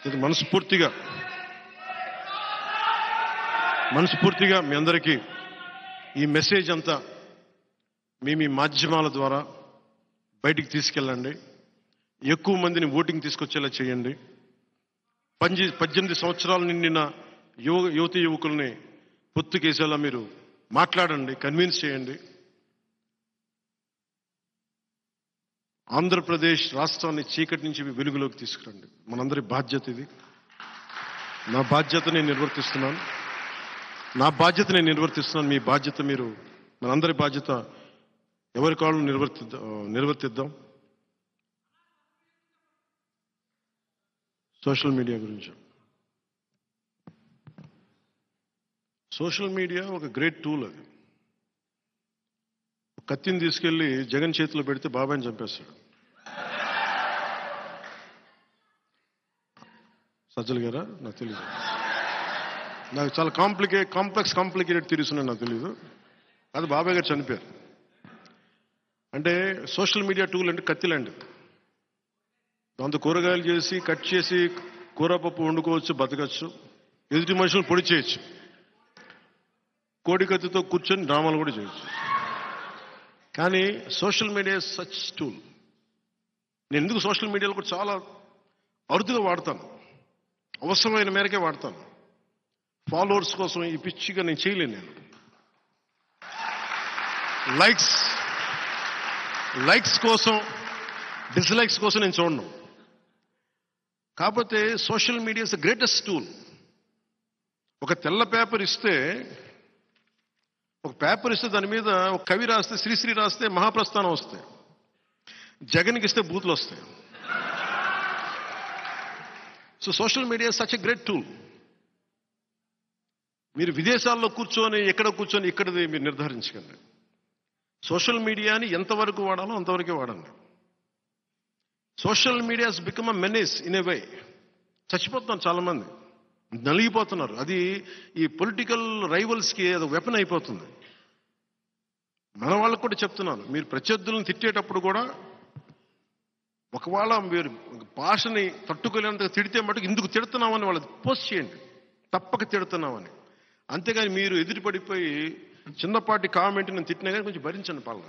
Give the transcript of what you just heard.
ఇది మనస్ఫూర్తిగా మీ అందరికీ ఈ మెసేజ్ అంతా మీ మాధ్యమాల ద్వారా బయటికి తీసుకెళ్ళండి. ఎక్కువ మందిని ఓటింగ్ తీసుకొచ్చేలా చేయండి. 18 సంవత్సరాలు నిండిన యువతి యువకుల్ని పొత్తుకేసేలా మీరు మాట్లాడండి, కన్విన్స్ చేయండి. ఆంధ్రప్రదేశ్ రాష్ట్రాన్ని చీకటి నుంచి వెలుగులోకి తీసుకురండి. మనందరి బాధ్యత ఇది. నా బాధ్యత నేను నిర్వర్తిస్తున్నాను. మీ బాధ్యత మీరు, మనందరి బాధ్యత ఎవరి కాళ్ళు నిర్వర్తిద్దాం. సోషల్ మీడియా గురించి. సోషల్ మీడియా ఒక గ్రేట్ టూల్. అది కత్తిని తీసుకెళ్లి జగన్ చేతిలో పెడితే బాబాయ్ని చంపేస్తాడు. సజ్జల్ గారా? నాకు తెలీదు. నాకు చాలా కాంప్లెక్స్ తీరుస్తున్నాను, నాకు తెలీదు. అది బాబాయ్ గారు చనిపోయారు. అంటే సోషల్ మీడియా టూల్ అంటే కత్తిలాంటి. దాంతో కూరగాయలు చేసి కట్ చేసి కూరపప్పు వండుకోవచ్చు, బతకచ్చు, ఎదుటి మనుషులను పొడి చేయొచ్చు, కోడి కత్తితో కూర్చొని డ్రామాలు కూడా చేయొచ్చు. కానీ సోషల్ మీడియా సచ్ టూల్. నేను ఎందుకు సోషల్ మీడియాలో కూడా చాలా అరుదుగా వాడతాను, అవసరమైన మేరకే వాడతాను. ఫాలోవర్స్ కోసం ఈ పిచ్చిగా నేను చేయలేను. నేను లైక్స్ కోసం, డిస్లైక్స్ కోసం నేను చూడను. కాకపోతే social media is the greatest tool. ఒక తెల్ల పేపర్ ఇస్తే దాని మీద ఒక కవి రాస్తే, శ్రీశ్రీ రాస్తే మహాప్రస్థానం వస్తాయి. జగన్కి ఇస్తే బూతులు వస్తాయి. So social media such a great tool. మీరు విదేశాల్లో కూర్చొని ఇక్కడది మీరు నిర్ధారించకండి. సోషల్ మీడియాని ఎంతవరకు వాడాలో అంతవరకే వాడండి. Social media has become a menace in a way. చచ్చిపోతున్నారు చాలామంది, నలిగిపోతున్నారు. అది ఈ పొలిటికల్ రైవల్స్కి అది వెపన్ అయిపోతుంది. మన వాళ్ళకు కూడా చెప్తున్నాను, మీరు ప్రత్యర్థులను తిట్టేటప్పుడు కూడా ఒకవేళ మీరు భాషని తట్టుకోలేనంతగా తిడితే మటుకు ఇందుకు తిడుతున్నామని వాళ్ళకి పోస్ట్ చేయండి, తప్పక తిడుతున్నామని. అంతేగాని మీరు ఎదురుపడిపోయి చిన్నపాటి కామెంట్ నేను తిట్టినా కానీ కొంచెం భరించండి పాలన.